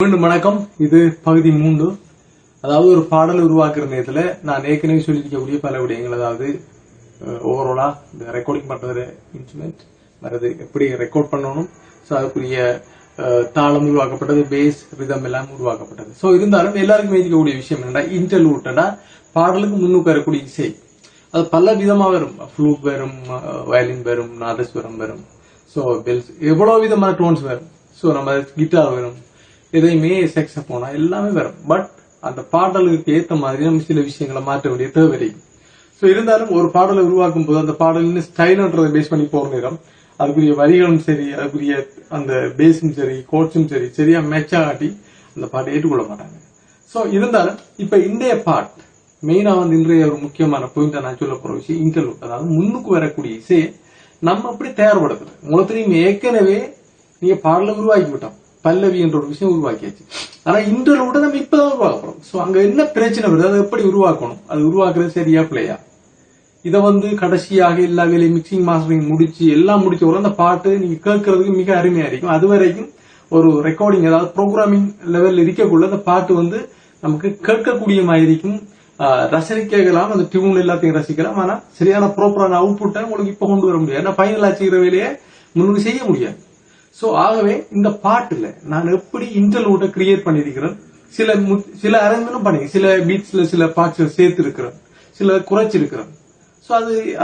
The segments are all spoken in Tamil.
மீண்டும் வணக்கம். இது பகுதி 3. அதாவது ஒரு பாடல் உருவாக்குற நேரத்துல நான் ஏற்கனவே சொல்லியிருக்கக்கூடிய பல விடயங்கள், அதாவது ஓவராலா இந்த ரெக்கார்டிங் பண்றது இன்ஸ்ட்ருமெண்ட் வருது, எப்படி ரெக்கார்ட் பண்ணணும், ஸோ அதுக்குரிய தாளம் உருவாக்கப்பட்டது, பேஸ் ரிதம் எல்லாம் உருவாக்கப்பட்டது. ஸோ இருந்தாலும் எல்லாருக்கும் இருக்கக்கூடிய விஷயம் என்னன்னா, இன்டர்லூட்டா பாடலுக்கு முன்னுக்கு வரக்கூடிய இசை அது பல விதமா வரும். ஃப்ளூட் வரும், வயலின் வரும், நாதஸ்வரம் வரும், ஸோ பெல்ஸ், எவ்வளவு விதமான டோன்ஸ் வரும். ஸோ நம்ம கிட்டார் வரும், எதையுமே செக்ஸபோனா எல்லாமே வரும். பட் அந்த பாடலுக்கு ஏற்ற மாதிரி நம்ம சில விஷயங்களை மாற்ற வேண்டிய தேவை இருக்கும். ஸோ இருந்தாலும் ஒரு பாடலை உருவாக்கும் போது அந்த பாடலின் ஸ்டைல்ன்றதை பேஸ் பண்ணி போற நேரம் அதுக்குரிய வரிகளும் சரி, அதுக்குரிய அந்த பேஸும் சரி, கோட்ஸும் சரி சரியா மேட்சா காட்டி அந்த பாட்டை ஏற்றுக்கொள்ள மாட்டாங்க. ஸோ இருந்தாலும் இப்ப இன்றைய பாட் மெயினா இன்றைய ஒரு முக்கியமான பாயிண்ட் நான் சொல்ல போற விஷயம் இன்டர்லூட், அதாவது முன்னுக்கு வரக்கூடிய இசையை நம்ம அப்படி தயார்படுத்துறது. உங்களுக்கு தெரியும், ஏற்கனவே நீங்க பாடலை உருவாக்கி விட்டோம், பல்லவி என்ற ஒரு விஷயம் உருவாக்கியாச்சு. ஆனா இன்டர்லூட நம்ம இப்பதான் உருவாக்குறோம். சோ அங்க என்ன பிரச்சனை வருது, அதை எப்படி உருவாக்கணும், அது உருவாக்குறது சரியா பிள்ளையா, இதை கடைசியாக எல்லா வேலையும் மிக்சிங் மாஸ்டரிங் முடிச்சு எல்லாம் முடிச்ச ஒரு அந்த பாட்டு நீங்க கேட்கறதுக்கு மிக அருமையா இருக்கும். அது வரைக்கும் ஒரு ரெக்கார்டிங், அதாவது ப்ரோக்ராமிங் லெவல் இருக்கக்குள்ள அந்த பாட்டு நமக்கு கேட்கக்கூடிய மாதிரி இருக்கும். ரசிக்கலாம், அந்த டியூன் எல்லாத்தையும் ரசிக்கலாம். ஆனா சரியான ப்ராப்பரான அவுட்புட்டை உங்களுக்கு இப்ப கொண்டு வர முடியாது, ஏன்னா ஃபைனல் ஆச்சுக்கிற வேலையை முன்னுக்கு செய்ய முடியாது. சோ ஆகவே இந்த பாட்டுல நான் எப்படி இன்டர்லூட கிரியேட் பண்ணிருக்கிறேன், சில அரேஞ்ச்மெண்ட் பண்ணி, சில பீட்ஸ்ல சில பார்ட்ஸ் சேர்த்து இருக்கிறேன், சில குறைச்சிருக்கிறேன். சோ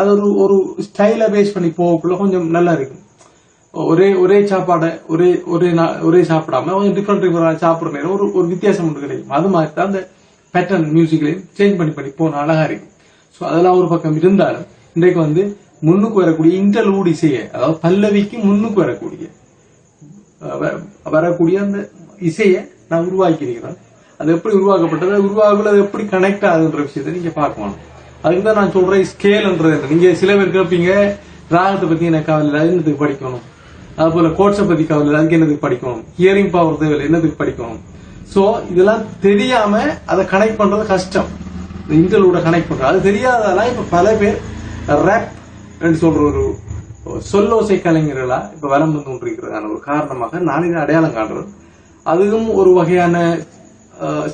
அது ஒரு ஸ்டைல பேஸ் பண்ணி போகக்குள்ள கொஞ்சம் நல்லா இருக்கும். ஒரே சாப்பாடை ஒரே சாப்பிடாம கொஞ்சம் டிஃபரெண்ட் சாப்பிடுற நேரம் ஒரு வித்தியாசம் ஒன்று கிடைக்கும். அது மாதிரி தான் அந்த பேட்டர்ன் மியூசிக்லையும் சேஞ்ச் பண்ணி போன அழகா இருக்கும். சோ அதெல்லாம் ஒரு பக்கம் இருந்தாலும் இன்றைக்கு முன்னுக்கு வரக்கூடிய இன்டர்லூட் இசையை, அதாவது பல்லவிக்கு முன்னுக்கு வரக்கூடிய அந்த இசையை நான் உருவாக்கி இருக்கிறேன். அது எப்படி உருவாக்கப்பட்டது, உருவாக்குள்ள எப்படி கனெக்ட் ஆகுதுன்ற விஷயத்தை நீங்க பார்க்கணும். அதுக்குதான் நான் சொல்றேன் ஸ்கேல்ன்றது. நீங்க சில பேர் கேட்பீங்க, ராகத்தை பத்தி எனக்கு கவலை, அது என்னதுக்கு படிக்கணும், அது போல கோட்ஸை பத்தி கவலை, அதுக்கு என்னதுக்கு படிக்கணும், ஹியரிங் பவர் தேவை, என்னதுக்கு படிக்கணும். சோ இதெல்லாம் தெரியாம அதை கனெக்ட் பண்றது கஷ்டம். இன்டர்லூட கனெக்ட் பண்றது அது தெரியாததால இப்ப பல பேர் ரேப் என்று சொல்ற ஒரு சொல்லோசை கலைஞர்களா இப்ப வலம் கொண்டிருக்கிறதான ஒரு காரணமாக நான் இதை அடையாளம் காண்றேன். அதுவும் ஒரு வகையான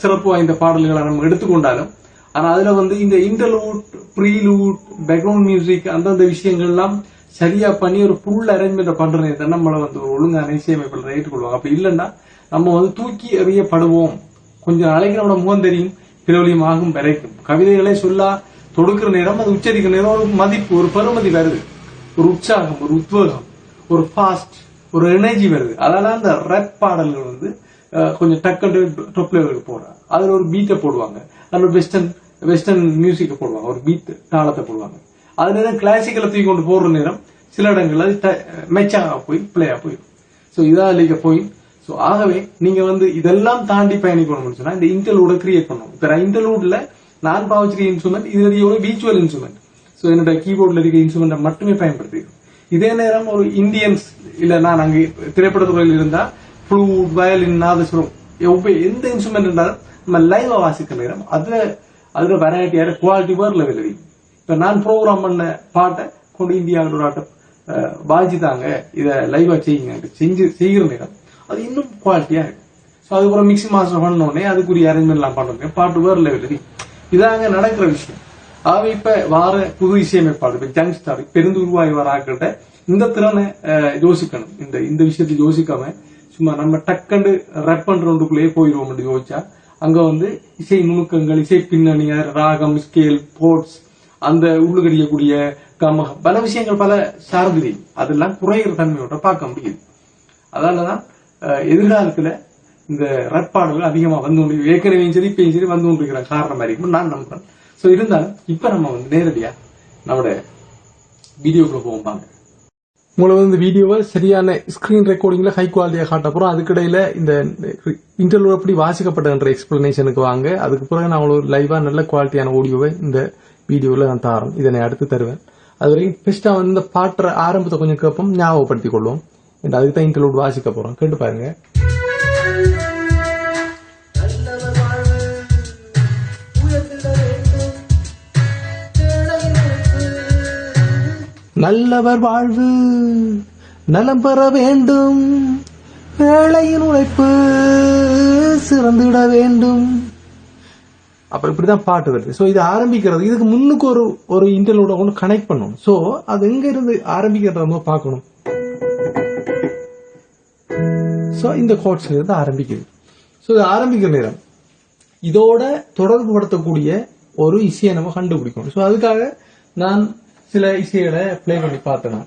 சிறப்பு வாய்ந்த பாடல்களை நம்ம எடுத்துக்கொண்டாலும், ஆனா அதுல இந்த இன்டர்லூட், ப்ரீலூட், பேக்ரவுண்ட் மியூசிக் அந்தந்த விஷயங்கள் எல்லாம் சரியா பண்ணி ஒரு ஃபுல் அரேஞ்ச்மெண்ட் பண்றதை நம்மள ஒரு ஒழுங்கான இசையமைப்பாளர் ஏற்றுக்கொள்வாங்க. அப்படி இல்லைன்னா நம்ம தூக்கி எறியப்படுவோம். கொஞ்ச நாளைக்கு நம்மளோட முகம் தெரியும், பிரபலியம் ஆகும் வரைக்கும் கவிதைகளை சொல்ல தொடுக்கிற நேரம், அது உச்சரிக்கிற நேரம் ஒரு மதிப்பு, ஒரு பெருமதி வருது, ஒரு உற்சாகம், ஒரு உத்வேகம், ஒரு ஃபாஸ்ட், ஒரு எனர்ஜி வருது. அதனால அந்த ரேப் பாடல்கள் கொஞ்சம் டக்குன்னு டாப் லெவலுக்கு போறாங்க. அதுல ஒரு பீட்டை போடுவாங்க, அதுல வெஸ்டர்ன் மியூசிக்க போடுவாங்க, ஒரு பீட் தாளத்தை போடுவாங்க. அது நேரம் கிளாசிக்கலை தூக்கி கொண்டு போடுற நேரம் சில இடங்கள்ல அது மெச்சாக போய் பிள்ளையா போயிடும். சோ இதாக போய் சோ ஆகவே நீங்க இதெல்லாம் தாண்டி பயணிக்கணும்னு சொன்னா இந்த இன்டர்லூட கிரியேட் பண்ணணும். இப்ப இன்டர்லூட்ல நான் பாவிச்சிருக்க இன்ஸ்ட்ருமெண்ட் இது ஒரு விர்ச்சுவல் இன்ஸ்ட்ருமெண்ட். சோ என்னோட கீபோர்ட்ல இருக்க இன்ஸ்ட்ருமெண்ட் மட்டுமே பயன்படுத்திடும். இதே நேரம் ஒரு இந்தியன்ஸ் இல்ல நான் அங்கே திரைப்படத்துறையில் இருந்தா ஃப்ளூட், வயலின், நாதஸ்வரம், எந்த இன்ஸ்ட்ருமெண்ட் இருந்தாலும் நம்ம லைவா வாசிக்கிற நேரம் அதுல வெரைட்டியான குவாலிட்டி வேற லெவல் இருக்கு. இப்ப நான் ப்ரோக்ராம் பண்ண பாட்டை கொண்டு இந்தியாவில் ஒரு ஆட்டம் வாசித்தாங்க, இத லைவா செய்கிற நேரம் அது இன்னும் குவாலிட்டியா இருக்கு. சோ அதுக்கப்புறம் மிக்சிங் மாஸ்டர் பண்ணோடனே அதுக்குரிய அரேஞ்ச்மெண்ட் எல்லாம் பண்றோம், பாட்டு வேற லெவல் இருக்கு. இதாங்க நடக்கிற விஷயம். ஆக இப்ப வார புது இசையமைப்பாளர் ஜங்ஸ்டார் பெருந்து உருவாகி வராக்கிட்ட இந்த திறனை யோசிக்கணும். இந்த விஷயத்தை யோசிக்காம சும்மா நம்ம டக்கண்டு ரப் பண்றதுக்குள்ளேயே போயிடுவோம் யோசிச்சா அங்க இசை நுணுக்கங்கள், இசை பின்னணி, ராகம், ஸ்கேல், போர்ட்ஸ், அந்த உள்ளுகடியக்கூடிய கமகம், பல விஷயங்கள் பல சார்ந்து அதெல்லாம் குறைகிற தன்மையோட பார்க்க முடியுது. அதனாலதான் எதிர்காலத்துல இந்த ரப் பாடல்கள் அதிகமா ஏற்கனவே சரி இப்பயும் சரி கொண்டிருக்கிற காரணமா இருக்கும் நான் நம்புறேன். சோ இருந்தாலும் இப்ப நம்ம நேரடியா நம்மளோட வீடியோக்குள்ள போவாங்க. உங்களுக்கு இந்த வீடியோவை சரியான ஸ்கிரீன் ரெக்கார்டிங்ல ஹை குவாலிட்டியா காட்ட போறோம். அதுக்கிடையில இந்த இன்டர்வியூ எப்படி வாசிக்கப்பட்ட எக்ஸ்பிளனேஷனுக்கு வாங்க. அதுக்கு பிறகு நான் உங்களுக்கு லைவா நல்ல குவாலிட்டியான ஆடியோவை இந்த வீடியோல நான் தரேன், இதனை அடுத்து தருவேன். அது வரைக்கும் பெஸ்டா இந்த பாட்டுற ஆரம்பத்தை கொஞ்சம் கேட்போம், ஞாபகப்படுத்திக் கொள்வோம். அதுக்கு தான் இன்டர்வியூ வாசிக்க போறோம், கேட்டு பாருங்க. நல்லவர் வாழ்வு நலம் பெற வேண்டும், வேளையின் உழைப்பு சிறந்துவிட வேண்டும். அப்ப இப்படிதான் பாட்டு வருது. சோ இது ஆரம்பிக்கிறது இதுக்கு முன்னுக்கு ஒரு இன்டர்லூட கொண்டு கனெக்ட் பண்ணணும். சோ அது எங்க இருந்து ஆரம்பிக்கிறத பார்க்கணும். சோ இந்த கோட்ஸ்ல இருந்து ஆரம்பிக்குது. சோ இது ஆரம்பிக்கிற நேரம் இதோட தொடர்பு படுத்தக்கூடிய ஒரு இசையை நம்ம கண்டுபிடிக்கணும். சோ அதுக்காக நான் சில இசைகளை பிளே பண்ணி பார்த்தேன்.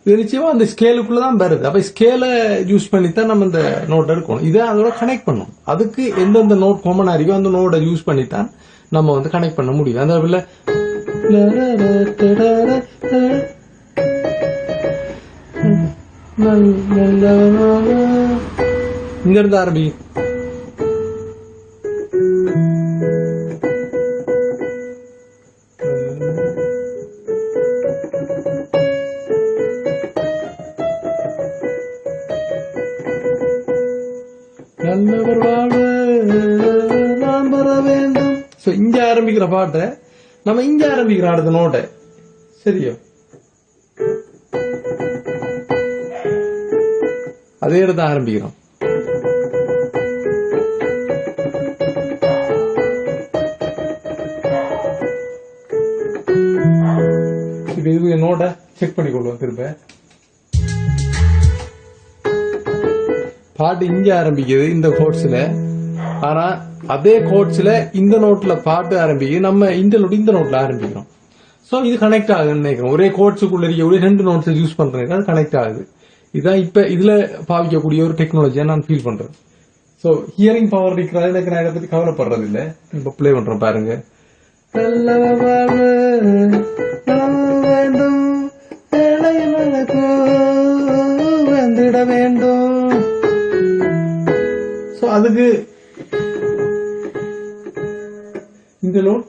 இது நிச்சயமா அந்த ஸ்கேலுக்குள்ளதான் வருது. அப்ப ஸ்கேலை யூஸ் பண்ணித்தான் நம்ம இந்த நோட் எடுக்கணும். இதை அதோட கனெக்ட் பண்ணணும். அதுக்கு எந்தெந்த நோட் காமனா இருக்கோ அந்த நோட்டை யூஸ் பண்ணித்தான் நம்ம வந்து கனெக்ட் பண்ண முடியும். அந்த இங்க இருந்து ஆரம்பி நல்லவர் வாழ நான் வர வேண்டும். இங்க ஆரம்பிக்கிற பாட்டை நம்ம இங்க ஆரம்பிக்கிற அடுத்த நோட்டை சரியோ அதே இடத்த ஆரம்பிக்கிறோம். இப்ப இது நோட்டை செக் பண்ணிக்கொள்வோம். திரும்ப பாட்டு இங்க ஆரம்பிக்குது இந்த கோட்ஸ்ல. ஆனா அதே கோட்ஸ்ல இந்த நோட்ல பாட்டு ஆரம்பிக்குது. நம்ம இந்த நோட்ல ஆரம்பிக்கிறோம். சோ இது கனெக்ட் ஆகுதுன்னு நினைக்கிறோம். ஒரே கோட்ஸுக்குள்ள இருக்க ஒரே 2 நோட்ஸ் யூஸ் பண்றேன் அது கனெக்ட் ஆகுது. இதான் இப்ப இதுல பாவிக்கக்கூடிய ஒரு டெக்னாலஜியா நான் ஃபீல் பண்றேன். சோ ஹியரிங் பவர் இருக்கிறது எனக்கு நான் இதை பத்தி கவலைப்படுறது இல்ல. இப்ப பிளே பண்றோம் பாருங்க. வந்துட வேண்டும். சோ அதுக்கு இந்த நோட்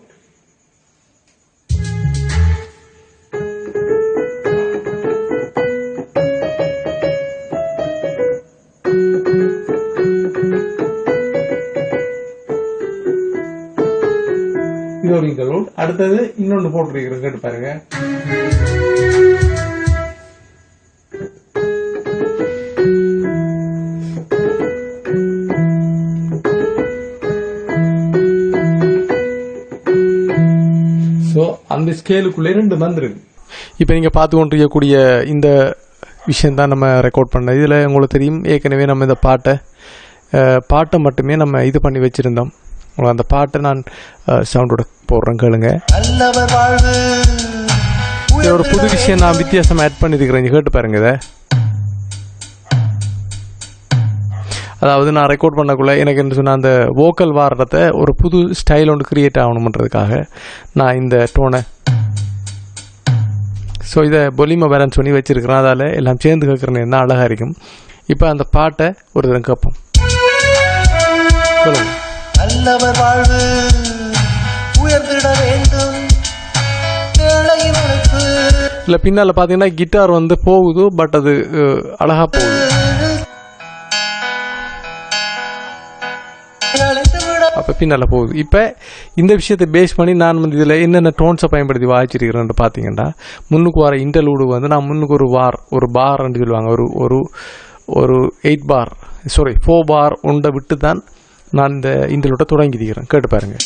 இது ஒரு இன்டர்லூட். அடுத்தது இன்னொன்னு போட்டிருக்கிறேன் கேட்டு பாருங்க. அந்த ஸ்கேலுக்குள்ளே 2 வந்துருக்கு. இப்ப நீங்க பார்த்து கொண்டிருக்கக்கூடிய இந்த விஷயம் தான் நம்ம ரெக்கார்ட் பண்ண. இதுல உங்களுக்கு தெரியும் ஏற்கனவே நம்ம இந்த பாட்டை மட்டுமே நம்ம இது பண்ணி வச்சிருந்தோம். அந்த பாட்டை நான் சவுண்டோட போடுறேன் கேளுங்க. ஒரு புது விஷயம் நான் வித்தியாசம் ஆட் பண்ணிருக்கிறேன் கேட்டு பாருங்க. இதை அதாவது நான் ரெக்கார்ட் பண்ணக்குள்ள எனக்கு என்ன சொன்ன அந்த வோக்கல் வாடுறத ஒரு புது ஸ்டைல் ஒன்று கிரியேட் ஆகணும்ன்றதுக்காக நான் இந்த டோனை ஸோ இதை பொலிமை பேலன்ஸ் பண்ணி வச்சிருக்கிறேன். அதால எல்லாம் சேர்ந்து கேட்குறேன்னு என்ன அழகா இருக்கும். இப்போ அந்த பாட்டை ஒரு தரம் கேட்போம். நல்லவர் வாழ்வு உயர்ந்திட வேண்டும். இல்லை பின்னால் பார்த்தீங்கன்னா கிட்டார் வந்து போகுது. பட் அது அழகா போகுது. அப்போ பின்னால் போகுது. இப்போ இந்த விஷயத்தை பேஸ் பண்ணி நான் வந்து இதில் என்னென்ன டோன்ஸை பயன்படுத்தி வாய்ச்சிருக்கிறேன்னு பார்த்தீங்கன்னா முன்னுக்கு வர இன்டர்லூடு வந்து நான் முன்னுக்கு ஒரு பார்ன்னு சொல்லுவாங்க. ஒரு 8 பார் 4 பார் ஒன்றை விட்டு தான் நான் இந்த இன்டர்லூட்டை தொடங்கியிருக்கிறேன். கேட்டு பாருங்க.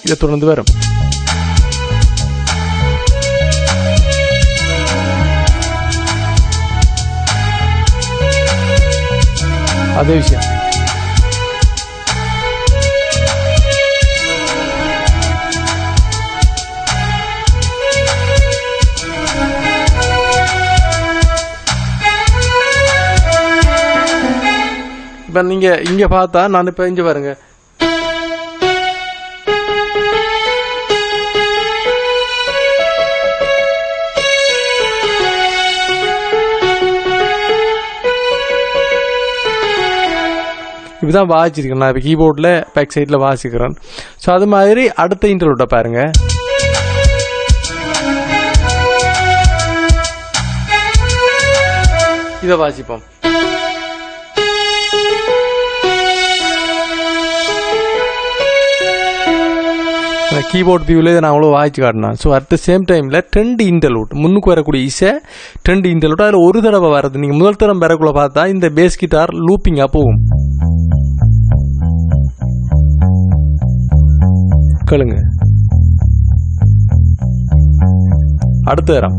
இதை தொடர்ந்து வரும். அதே விஷயம் இப்போ நீங்க இங்க பார்த்தா நான் இப்போ இங்க பாருங்க. இப்படிதான் வாசிச்சிருக்கேன் நான். இப்போ கீபோர்டில் பேக் சைடில் வாசிக்கிறேன். ஸோ அது மாதிரி அடுத்த இன்டர்லூட்டை பாருங்க. இதை வாசிப்போம். கீபோர்ட் வியூவில் நான் அவ்வளோ வாய்ச்சி காட்டினேன். ஸோ அட் த சேம் டைமில் 2 இன்டர்லூட் முன்னுக்கு வரக்கூடிய இசை 2 இன்டர்லூட் அதில் ஒரு தடவை வர்றது. நீங்கள் முதல் தரம் பெறக்குள்ள பார்த்தா இந்த பேஸ் கிட்டார் லூப்பிங்காக போகும். கேளுங்க. அடுத்த தரம்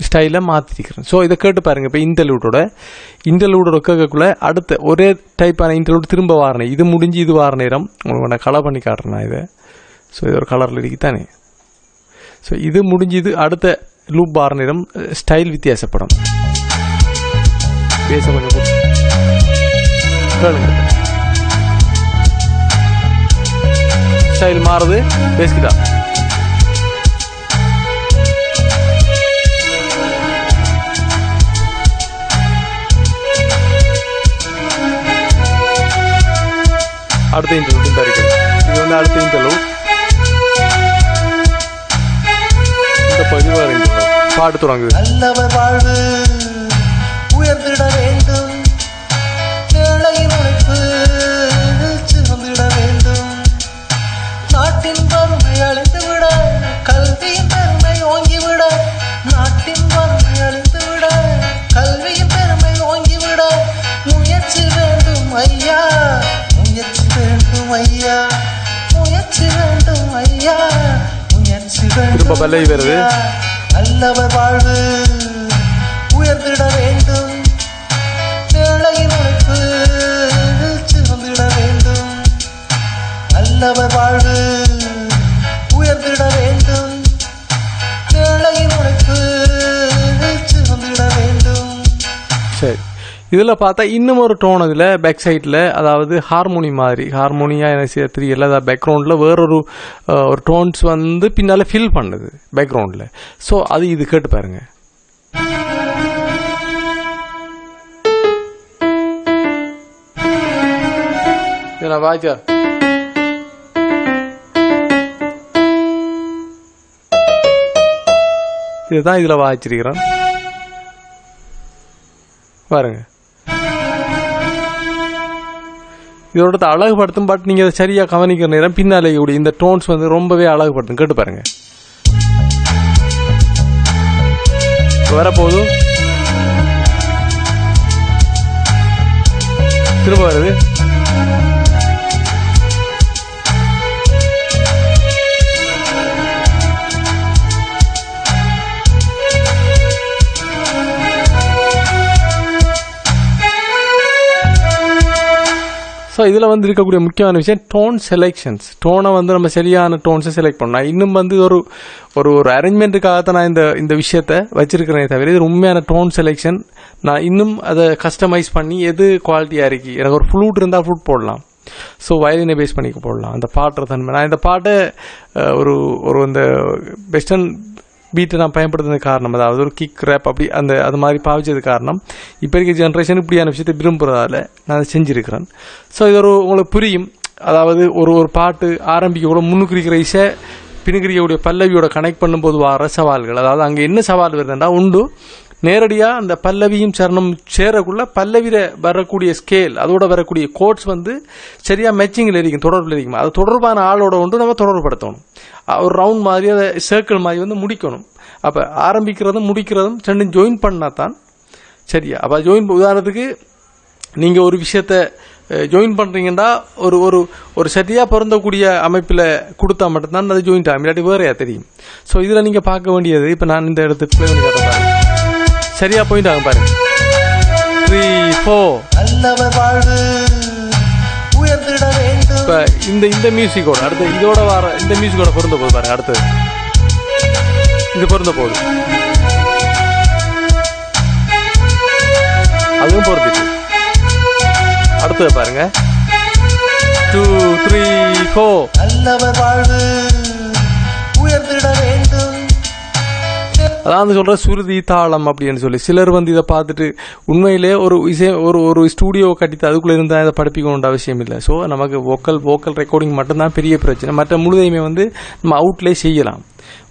ஸ்டைலை மாற்றிருக்கிறேன். ஸோ இதை கேட்டு பாருங்கள். இப்போ இன்டர்லூடோட கேட்கக்குள்ள அடுத்த ஒரே டைப்பான இன்டர்லூட் திரும்ப வாரணம். இது முடிஞ்சு இது வார நேரம் உங்களுக்கு நான் கலர் பண்ணி காட்டுறேன் இதை. ஸோ இது ஒரு கலரில் இருக்குதானே. ஸோ இது முடிஞ்சு இது அடுத்த லூப் வார நேரம் ஸ்டைல் வித்தியாசப்படும். பேச கொஞ்சம் கேளுங்க. ஸ்டைல் மாறுது. பேசிக்கிட்டா அடுத்த இன்டர்லூட் இந்த இருக்கு. இது வந்து அடுத்த இன்டர்லூட். இந்த பதிவார இன்டர்லூட் பாட்டு தொடங்குது. நல்லவர் வாழ்வு உயர்ந்திட வேண்டும், ஏழையின் உழைப்பு சிறந்திட வேண்டும், நாட்டின் வறுமை அழிந்துவிட கல்வியின் பெருமை ஓங்கிவிட, நாட்டின் வறுமை அழிந்துவிட கல்வியின் பெருமை ஓங்கிவிட முயற்சி வேண்டும் ஐயா, முயற்சி வேண்டும் ஐயா, முயற்சி வேண்டும் ஐயா, முயற்சி வேண்டும் ஐயா. நல்லவர் வாழ்வு உயர்ந்திட வேண்டும், ஏழையின் உழைப்பு சிறந்திட வேண்டும், நல்லவர் வாழ்வு உயர்ந்திட வேண்டும், ஏழையின் உழைப்பு சிறந்திட வேண்டும். சரி, இதில் பார்த்தா இன்னும் ஒரு டோன் இதில் பேக் சைடில், அதாவது ஹார்மோனி மாதிரி ஹார்மோனியாக எனக்கு தெரியல, அதாவது பேக்ரவுண்டில் வேறொரு ஒரு டோன்ஸ் வந்து பின்னால் ஃபில் பண்ணுது பேக்ரவுண்டில். ஸோ அது இது கேட்டு பாருங்க. வாய்ச்சா இதுதான் இதில் வாய்ச்சிருக்கிறேன் பாருங்க. இதோட அழகுபடுத்தும். பட் நீங்கள் அதை சரியாக கவனிக்கிற நேரம் பின்னாலே இந்த டோன்ஸ் வந்து ரொம்பவே அழகுபடுத்தும். கேட்டு பாருங்க. வரப்போது திரும்ப வருது. ஸோ இதில் வந்து இருக்கக்கூடிய முக்கியமான விஷயம் டோன் செலெக்ஷன்ஸ். டோனை வந்து நம்ம சரியான டோன்ஸை செலக்ட் பண்ணோம். இன்னும் வந்து ஒரு ஒரு ஒரு அரேஞ்ச்மெண்ட்டுக்காகத்தான் நான் இந்த விஷயத்தை வச்சிருக்கிறேனே தவிர இது உண்மையான டோன் செலெக்ஷன். நான் இன்னும் அதை கஸ்டமைஸ் பண்ணி எது குவாலிட்டியாக இருக்கு. எனக்கு ஒரு ஃப்ளூட் இருந்தால் ஃப்ளூட் போடலாம். ஸோ வயலினை பேஸ் பண்ணிக்க போடலாம். அந்த பாட்டு தன்மை நான் இந்த பாட்டை ஒரு ஒரு இந்த வெஸ்டர்ன் பீட்டை நான் பயன்படுத்துறது காரணம், அதாவது ஒரு கிக் ரேப் அப்படி அது மாதிரி பாவிச்சது காரணம் இப்போ இருக்க ஜென்ரேஷன் இப்படியான விஷயத்தை விரும்புகிறதால நான் அதை செஞ்சுருக்கிறேன். ஸோ இது ஒரு உங்களுக்கு புரியும். அதாவது ஒரு ஒரு பாட்டு ஆரம்பிக்க கூட முன்னுக்கு இருக்கிற இசை பின்னுக்கிறியோடைய பல்லவியோட கனெக்ட் பண்ணும்போது வர சவால்கள், அதாவது அங்கே என்ன சவால் வருதுன்னா உண்டு நேரடியாக அந்த பல்லவியும் சரணம் சேரக்குள்ள பல்லவியில் வரக்கூடிய ஸ்கேல் அதோட வரக்கூடிய கோட்ஸ் வந்து சரியாக மேட்சிங்கில் இருக்கும், தொடர்பில் இருக்கும். அது தொடர்பான ஆளோட ஒன்று நம்ம தொடர்புபடுத்தணும். ஒரு ரவுண்ட் மாதிரி அதை சர்க்கிள் மாதிரி வந்து முடிக்கணும். அப்போ ஆரம்பிக்கிறதும் முடிக்கிறதும் ரெண்டும் ஜாயின் பண்ணால் தான் சரியா. அப்போ ஜாயின் உதாரணத்துக்கு நீங்கள் ஒரு விஷயத்தை ஜாயின் பண்ணுறீங்கன்னா ஒரு ஒரு ஒரு சரியாக பொருந்தக்கூடிய அமைப்பில் கொடுத்தா மட்டும்தான் அது ஜாயிண்ட் ஆகும், இல்லாட்டி வேறையா தெரியும். ஸோ இதில் நீங்கள் பார்க்க வேண்டியது இப்போ நான் இந்த இடத்துக்கு ப்ளே பண்ணி காட்டுறேன். சரியா பாயிண்ட் ஆகும் பாருங்க. 3 4 இப்ப இந்த மியூசிக்கோட அடுத்து இதோட வர இந்த மியூசிக்கோட பொருந்த போகுது பாருங்க. அடுத்தது இது பொருந்த போகுது, அதுவும் பொருந்துச்சு. அடுத்தது பாருங்க 2 3 4 அதான் சொல்ற சுருதி தாளம் அப்படின்னு சொல்லி சிலர் வந்து இதை பார்த்துட்டு உண்மையிலே ஒரு இசை ஒரு ஸ்டூடியோ கட்டிட்டு அதுக்குள்ளே இருந்தால் இதை படிப்பிக்கணுன்ற அவசியம் இல்லை. ஸோ நமக்கு வோக்கல் ரெக்கார்டிங் மட்டும்தான் பெரிய பிரச்சனை. மற்ற முழுதையுமே வந்து நம்ம அவுட்லேயே செய்யலாம்.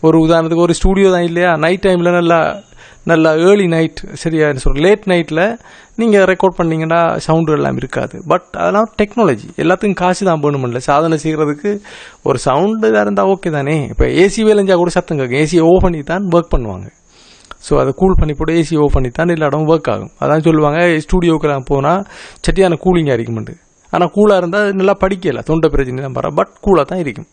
ஒரு உதாரணத்துக்கு ஒரு ஸ்டூடியோ தான் இல்லையா, நைட் டைமில் நல்லா நல்லா ஏர்லி நைட் சரியா சொல்ற லேட் நைட்டில் நீங்கள் ரெக்கார்ட் பண்ணீங்கன்னா சவுண்டு எல்லாம் இருக்காது. பட் அதெல்லாம் டெக்னாலஜி, எல்லாத்துக்கும் காசு தான் வேணுமில்ல. சாதனை செய்கிறதுக்கு ஒரு சவுண்டு இருந்தால் ஓகே தானே. இப்போ ஏசி வேலைஞ்சா கூட சத்தம் கேட்கும். ஏசியை ஓ பண்ணி தான் ஒர்க் பண்ணுவாங்க. ஸோ அதை கூல் பண்ணி போட்டு ஏசி ஓ பண்ணி தான் எல்லா இடமும் ஒர்க் ஆகும். அதான் சொல்லுவாங்க ஸ்டூடியோக்கெல்லாம் போனால் சட்டியான கூலிங்காக இருக்குமெண்டு. ஆனால் கூலாக இருந்தால் நல்லா படிக்கல, தொண்டை பிரச்சனை தான் வர, பட் கூலாக தான் இருக்கும்.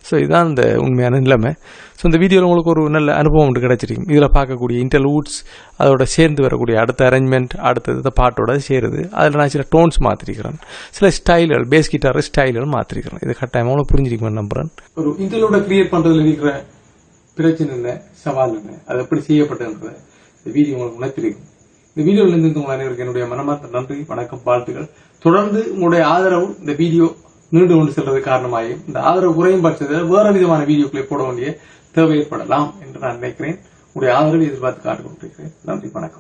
ஸோ இதுதான் இந்த உண்மையான நிலைமை. ஸோ இந்த வீடியோவில் உங்களுக்கு ஒரு நல்ல அனுபவம் ஒன்று கிடச்சிருக்கும். இதில் பார்க்கக்கூடிய இன்டர்லூட்ஸ், அதோட சேர்ந்து வரக்கூடிய அடுத்த அரேஞ்ச்மெண்ட், அடுத்தது பாட்டோட சேருது. அதில் நான் சில டோன்ஸ் மாற்றிருக்கிறேன், சில ஸ்டைல்கள், பேஸ் கிட்டார் ஸ்டைல்கள் மாற்றிருக்கிறேன். இது கட்டாயமாக உங்களுக்கு புரிஞ்சிருக்குன்னு நம்புறேன். ஒரு இன்டர்லூட கிரியேட் பண்ணுறதுல இருக்கிற பிரச்சனை என்ன, சவால் என்ன, அது எப்படி செய்யப்பட்டதுன்றத இந்த வீடியோ உங்களுக்கு உணர்த்திருக்கும். இந்த வீடியோவில் இருந்து உங்கள் அனைவருக்கு என்னுடைய மனமார்ந்த நன்றி, வணக்கம், வாழ்த்துக்கள். தொடர்ந்து உங்களுடைய ஆதரவு இந்த வீடியோ நீண்டு கொண்டு செல்வது காரணமாயும் இந்த ஆதரவு குறையும் பட்சத்தில் வேற விதமான வீடியோக்களை போட வேண்டிய தேவை ஏற்படலாம் என்று நான் நினைக்கிறேன். உங்களுடைய ஆதரவை எதிர்பார்த்து காத்துக் கொண்டிருக்கிறேன். நன்றி, வணக்கம்.